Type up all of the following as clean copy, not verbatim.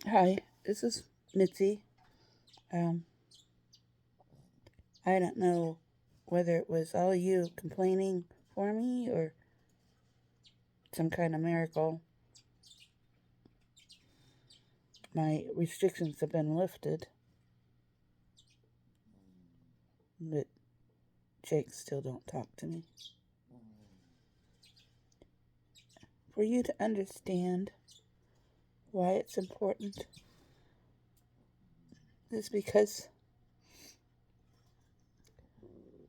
Hi, this is Mitzi. Um, I don't know whether it was all you complaining for me or some kind of miracle. My restrictions have been lifted, but Jake still don't talk to me. For you to understand why it's important is because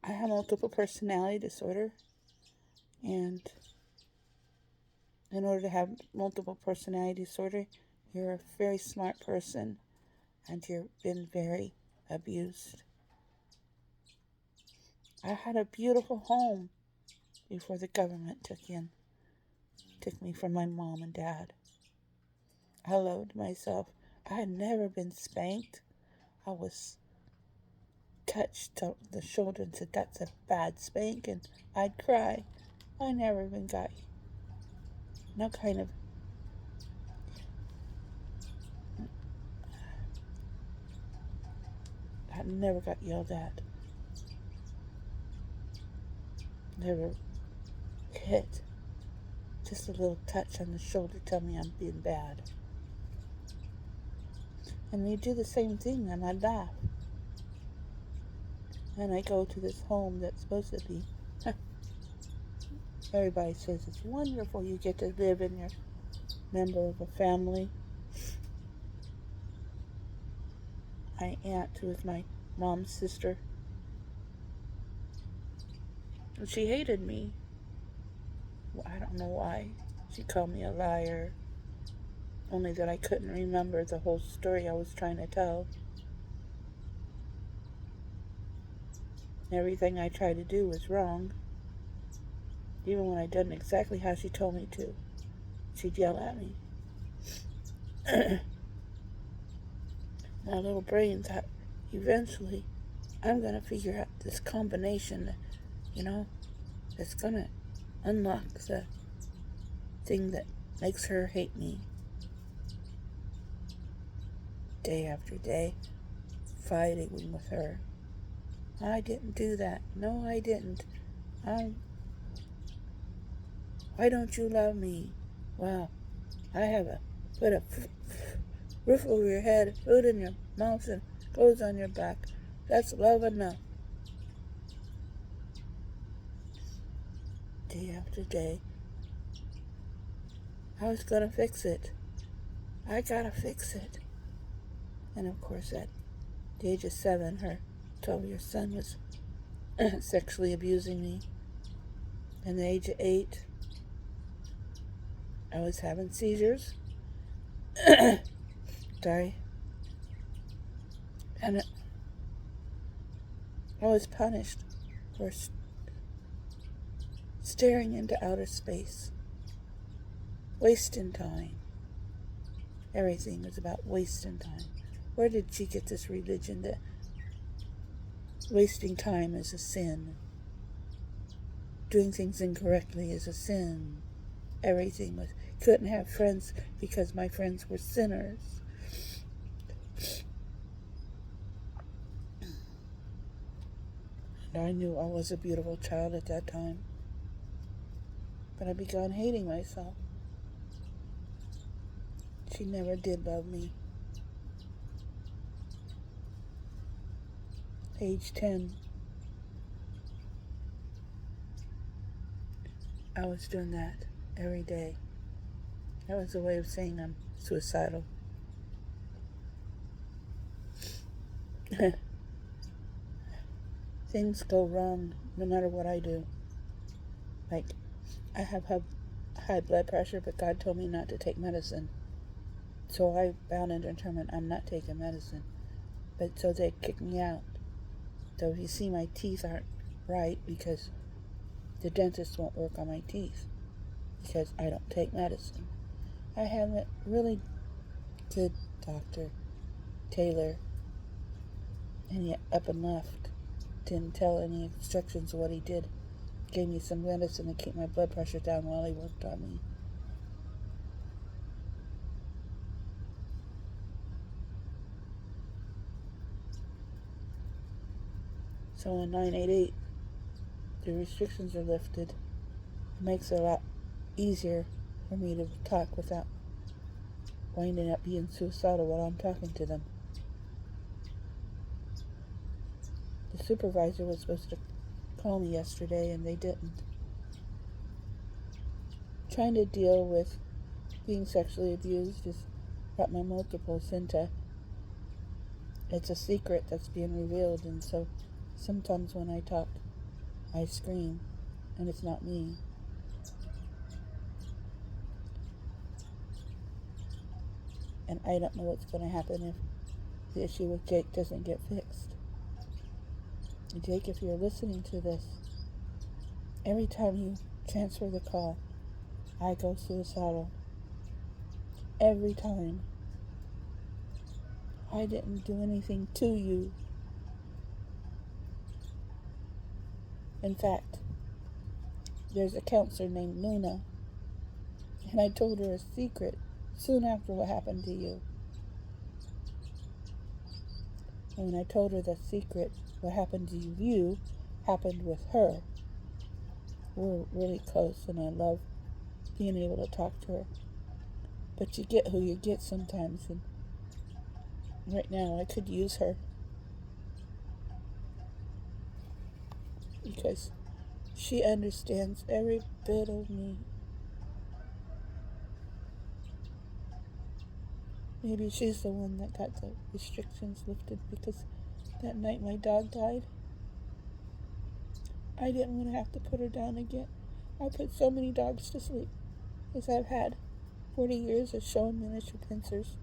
I have multiple personality disorder, and in order to have multiple personality disorder, you're a very smart person and you've been very abused. I had a beautiful home before the government took me from my mom and dad. I loved myself. I had never been spanked. I was touched on the shoulder and said, "That's a bad spank," and I'd cry. I never even got no kind of. I never got yelled at. Never hit. Just a little touch on the shoulder tell me I'm being bad. And they do the same thing and I laugh. And I go to this home that's supposed to be. Everybody says it's wonderful. You get to live in your member of a family. My aunt, who is my mom's sister, she hated me. I don't know why. She called me a liar. Only that I couldn't remember the whole story I was trying to tell. Everything I tried to do was wrong. Even when I done exactly how she told me to, she'd yell at me. My little brain thought, eventually, I'm going to figure out this combination, you know, that's going to unlock the thing that makes her hate me. Day after day, fighting with her. I didn't do that. No, I didn't. I. Why don't you love me? Well, I have a put a roof over your head, food in your mouth, and clothes on your back. That's love enough. Day after day, I was gonna fix it. I gotta fix it. And of course, at the age of 7, her 12-year son was sexually abusing me. At the age of 8, I was having seizures. Sorry. And I was punished for staring into outer space, wasting time. Everything was about wasting time. Where did she get this religion that wasting time is a sin? Doing things incorrectly is a sin. Everything was. Couldn't have friends because my friends were sinners. And I knew I was a beautiful child at that time. But I began hating myself. She never did love me. Age 10, I was doing that every day. That was a way of saying I'm suicidal. Things go wrong no matter what I do. Like, I have high blood pressure, but God told me not to take medicine. So I bound and determined I'm not taking medicine. But so they kick me out. So if you see my teeth aren't right because the dentist won't work on my teeth because I don't take medicine. I have a really good doctor, Taylor, and he up and left. Didn't tell any instructions of what he did. Gave me some medicine to keep my blood pressure down while he worked on me. So on 988, the restrictions are lifted. It makes it a lot easier for me to talk without winding up being suicidal while I'm talking to them. The supervisor was supposed to call me yesterday and they didn't. Trying to deal with being sexually abused has brought my multiples into it's a secret that's being revealed, and so sometimes when I talk I scream and it's not me. And I don't know what's going to happen if the issue with Jake doesn't get fixed. Jake, if you're listening to this, every time you transfer the call, I go suicidal. Every time. I didn't do anything to you. In fact, there's a counselor named Luna, and I told her a secret soon after what happened to you. And when I told her the secret, what happened to you happened with her. We're really close, and I love being able to talk to her. But you get who you get sometimes, and right now I could use her. Because she understands every bit of me. Maybe she's the one that got the restrictions lifted, because that night my dog died, I didn't want to have to put her down again. I put so many dogs to sleep, as I've had 40 years of showing miniature pincers.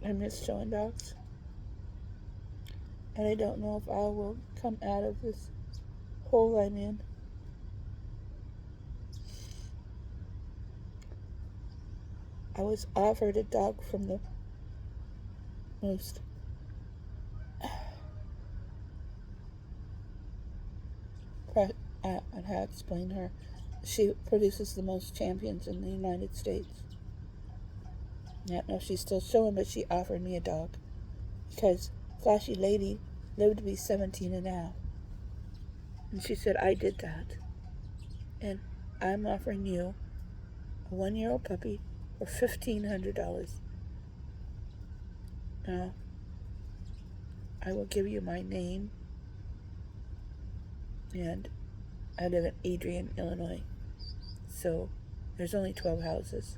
I miss showing dogs. And I don't know if I will come out of this hole I'm in. I was offered a dog from the most I'd have to explain her. She produces the most champions in the United States. I don't know if she's still showing, but she offered me a dog because Flashy Lady lived to be 17 and a half. And she said, I did that. And I'm offering you a 1-year-old puppy for $1,500. Now, I will give you my name, and I live in Adrian, Illinois. So there's only 12 houses.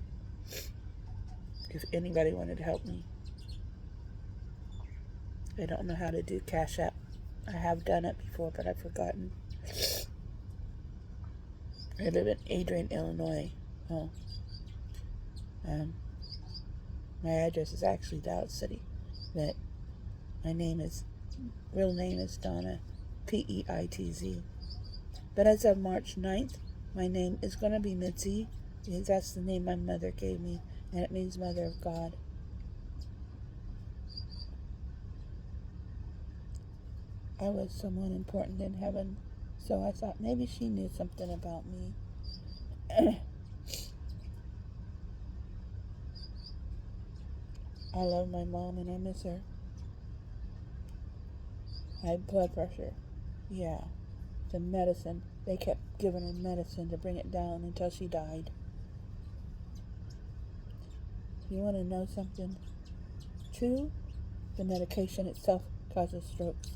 If anybody wanted to help me. I don't know how to do Cash App. I have done it before, but I've forgotten. I live in Adrian, Illinois. Oh. My address is actually Dallas City. But my real name is Donna, Peitz. But as of March 9th, my name is going to be Mitzi, because that's the name my mother gave me, and it means Mother of God. I was someone important in heaven, so I thought maybe she knew something about me. I love my mom and I miss her. High blood pressure. Yeah. The medicine. They kept giving her medicine to bring it down until she died. You want to know something true? The medication itself causes strokes.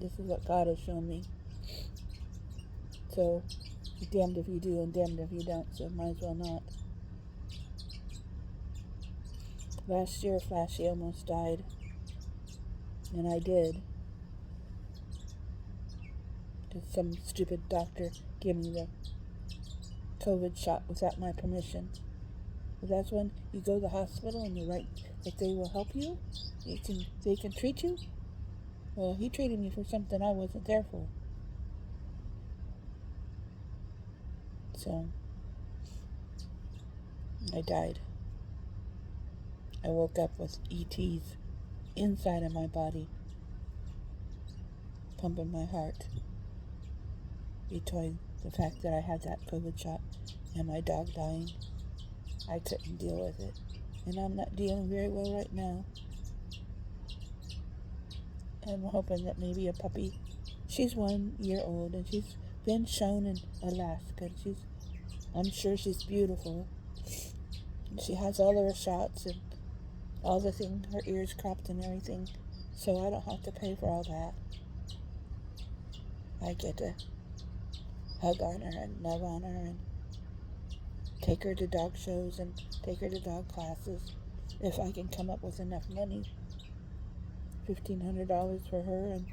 This is what God has shown me. So, damned if you do and damned if you don't, so might as well not. Last year, Flashy almost died. And I did. Because some stupid doctor gave me the COVID shot without my permission. But that's when you go to the hospital and you write that they will help you. They can treat you. Well, he treated me for something I wasn't there for. So, I died. I woke up with ETs inside of my body, pumping my heart, between the fact that I had that COVID shot and my dog dying. I couldn't deal with it. And I'm not dealing very well right now. I'm hoping that maybe a puppy, she's 1 year old and she's been shown in Alaska. I'm sure she's beautiful. She has all of her shots and all the things, her ears cropped and everything. So I don't have to pay for all that. I get to hug on her and love on her and take her to dog shows and take her to dog classes if I can come up with enough money. $1,500 for her, and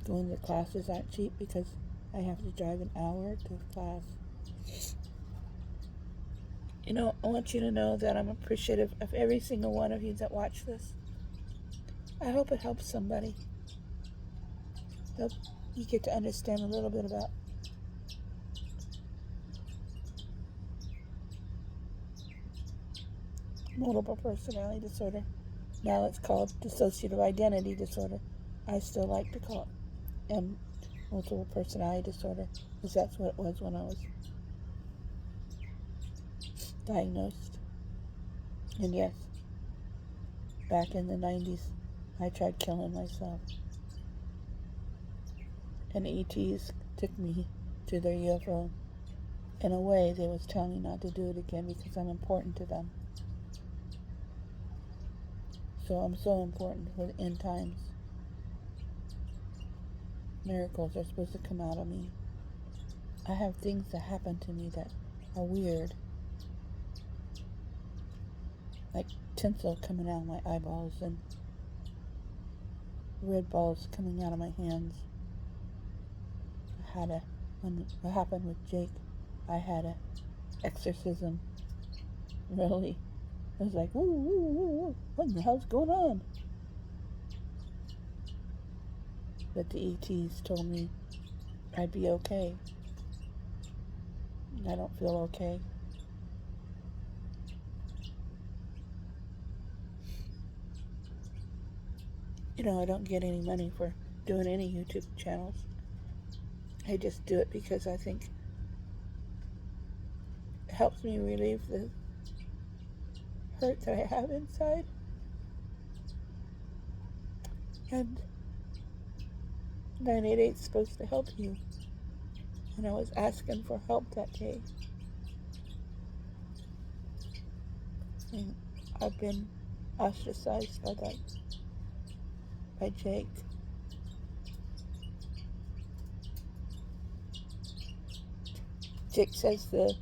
going to classes aren't cheap because I have to drive an hour to class. I want you to know that I'm appreciative of every single one of you that watch this. I hope it helps somebody. Hope you get to understand a little bit about multiple personality disorder. Now it's called dissociative identity disorder. I still like to call it multiple personality disorder because that's what it was when I was diagnosed. And yes, back in the 90s, I tried killing myself. And ETs took me to their UFO. In a way, they was telling me not to do it again because I'm important to them. So I'm so important for the end times. Miracles are supposed to come out of me. I have things that happen to me that are weird. Like tinsel coming out of my eyeballs and red balls coming out of my hands. When what happened with Jake, I had a exorcism. Really. I was like, woo, woo, woo, woo. What in the hell's going on? But the ETs told me I'd be okay. I don't feel okay. I don't get any money for doing any YouTube channels. I just do it because I think it helps me relieve the hurt that I have inside. And 988 is supposed to help you. And I was asking for help that day. And I've been ostracized by Jake. Jake says the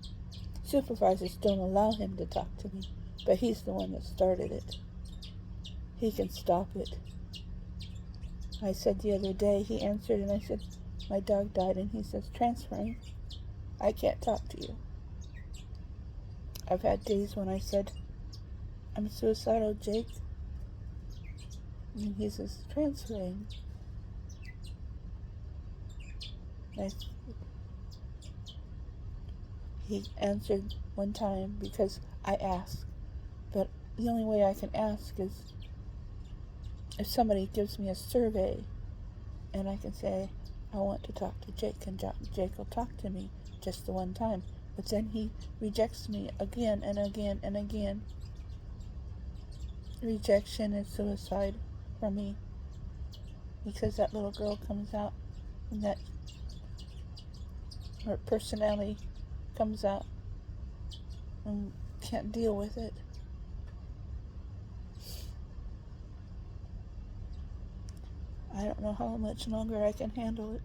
supervisors don't allow him to talk to me, but he's the one that started it. He can stop it. I said the other day, he answered and I said, my dog died, and he says, transferring. I can't talk to you. I've had days when I said, I'm suicidal, Jake. And he says, transferring. He answered one time because I asked. But the only way I can ask is if somebody gives me a survey and I can say, I want to talk to Jake, and Jake will talk to me just the one time. But then he rejects me again and again and again. Rejection is suicide for me because that little girl comes out and that her personality comes out and can't deal with it. I don't know how much longer I can handle it.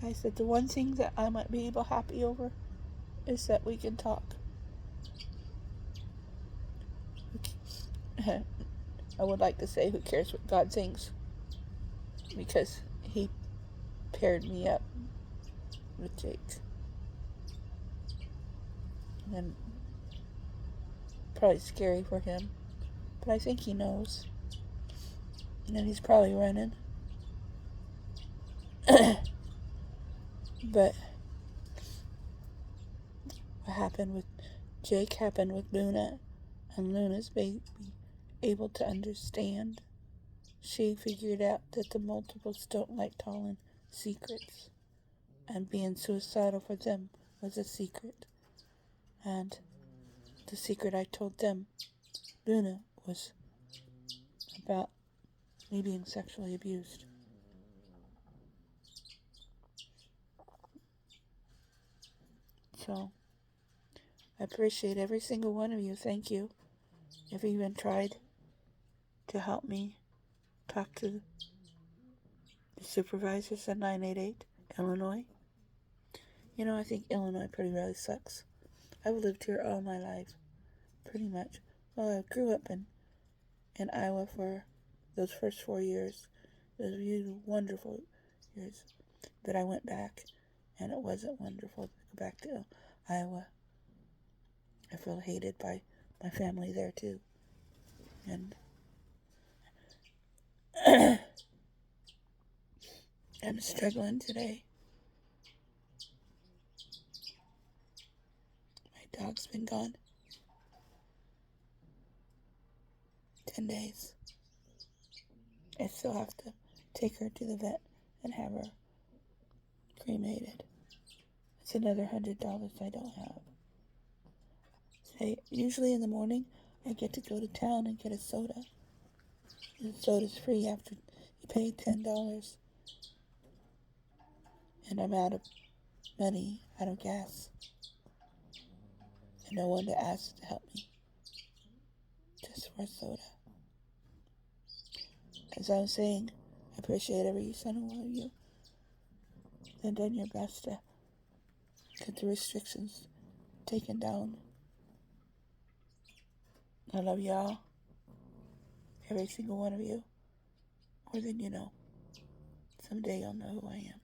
I said the one thing that I might be able happy over is that we can talk. I would like to say who cares what God thinks, because he paired me up with Jake. And probably scary for him, but I think he knows. And he's probably running. But what happened with Jake happened with Luna, and Luna's baby able to understand. She figured out that the multiples don't like secrets. And being suicidal for them was a secret. And the secret I told them, Luna, was about me being sexually abused. So, I appreciate every single one of you. Thank you. If you even tried to help me talk to the supervisors at 988 Illinois. I think Illinois pretty really sucks. I've lived here all my life, pretty much. Well, I grew up in Iowa for those first 4 years. Those really wonderful years. But I went back, and it wasn't wonderful to go back to Iowa. I feel hated by my family there, too. And I'm struggling today. My dog's been gone 10 days. I still have to take her to the vet and have her cremated. It's another $100 I don't have. Usually in the morning, I get to go to town and get a soda. The soda's free after you pay $10. And I'm out of money, out of gas. And no one to ask to help me. Just for a soda. As I was saying, I appreciate every single one of you that done your best to get the restrictions taken down. I love y'all. Every single one of you. More than you know. Someday you'll know who I am.